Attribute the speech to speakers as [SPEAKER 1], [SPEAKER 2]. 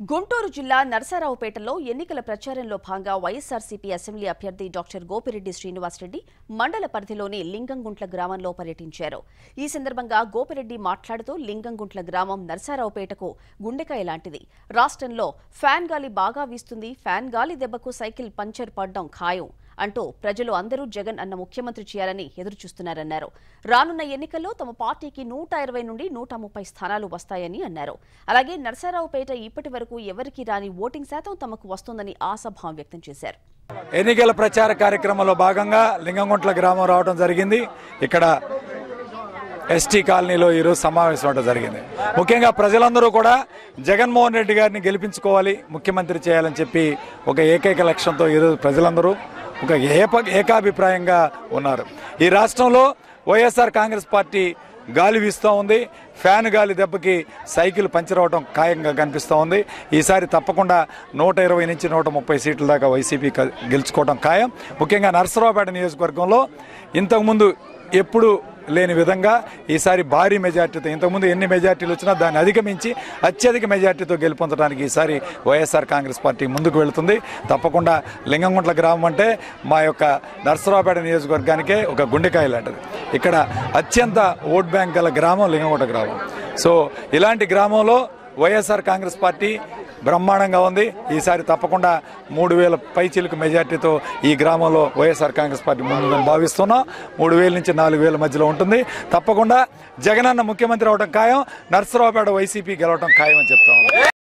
[SPEAKER 1] గుంటూరు జిల్లా నరసరావుపేటలో ఎన్నికల ప్రచారంలో భాగంగా వైఎస్ఆర్సీపీ అసెంబ్లీ అభ్యర్థి డాక్టర్ గోపిరెడ్డి శ్రీనివాసరెడ్డి మండల పరిధిలోని లింగంగుంట్ల గ్రామంలో పర్యటించారు. ఈ సందర్భంగా గోపిరెడ్డి మాట్లాడుతూ లింగంగుంట్ల గ్రామం నరసరావుపేటకు గుండెకాయ లాంటిది. రాష్ట్రంలో ఫ్యాన్ గాలి బాగా వీస్తుంది, ఫ్యాన్ గాలి దెబ్బకు సైకిల్ పంచర్ పడడం ఖాయం అంటూ ప్రజలు అందరూ జగన్ అన్న ముఖ్యమంత్రి చేయాలని ఎదురుచూస్తున్నారన్నారు. రానున్న ఎన్నికల్లో తమ పార్టీకి 120 నుండి 130 స్థానాలు వస్తాయని అన్నారు. అలాగే నరసరావుపేట ఇప్పటి వరకు ఎవరికి రాని ఓటింగ్ శాతం తమకు వస్తుందని ఆశాభావం వ్యక్తం చేశారు.
[SPEAKER 2] ఎన్నికల ప్రచార కార్యక్రమంలో భాగంగా లింగంగుంట్ల గ్రామం రావడం జరిగింది. ఇక్కడ ఎస్టీ కాలనీలో ఈరోజు సమావేశం అవడం జరిగింది. ముఖ్యంగా ప్రజలందరూ కూడా జగన్మోహన్ రెడ్డి గారిని గెలిపించుకోవాలి, ముఖ్యమంత్రి చేయాలని చెప్పి ఒక ఏకైక లక్ష్యంతో ఈరోజు ప్రజలందరూ ఒక ఏకాభిప్రాయంగా ఉన్నారు. ఈ రాష్ట్రంలో వైఎస్ఆర్ కాంగ్రెస్ పార్టీ గాలి వీస్తూ ఉంది. ఫ్యాన్ గాలి దెబ్బకి సైకిల్ పంచర్ అవడం ఖాయంగా కనిపిస్తూ ఉంది. ఈసారి తప్పకుండా 120 నుంచి 130 సీట్ల దాకా వైసీపీ గెలుచుకోవడం ఖాయం. ముఖ్యంగా నరసరావుపేట నియోజకవర్గంలో ఇంతకుముందు ఎప్పుడు లేని విధంగా ఈసారి భారీ మెజార్టీతో, ఇంతకుముందు ఎన్ని మెజార్టీలు వచ్చినా దాన్ని అధిగమించి అత్యధిక మెజార్టీతో గెలుపొందడానికి ఈసారి వైఎస్ఆర్ కాంగ్రెస్ పార్టీ ముందుకు వెళుతుంది. తప్పకుండా లింగంగుంట్ల గ్రామం అంటే మా యొక్క నరసరావుపేట నియోజకవర్గానికే ఒక గుండెకాయ లాంటిది. ఇక్కడ అత్యంత ఓట్ బ్యాంక్ గల గ్రామం లింగంగుంట్ల గ్రామం. సో ఇలాంటి గ్రామంలో వైఎస్ఆర్ కాంగ్రెస్ పార్టీ బ్రహ్మాండంగా ఉంది. ఈసారి తప్పకుండా 3000 పైచిలుకు మెజార్టీతో ఈ గ్రామంలో వైఎస్ఆర్ కాంగ్రెస్ పార్టీ ముందుగా భావిస్తున్నాం. 3000 నుంచి 4000 మధ్యలో ఉంటుంది. తప్పకుండా జగనన్న ముఖ్యమంత్రి అవడం ఖాయం, నరసరావుపేట వైసీపీ గెలవడం ఖాయం అని చెప్తాం.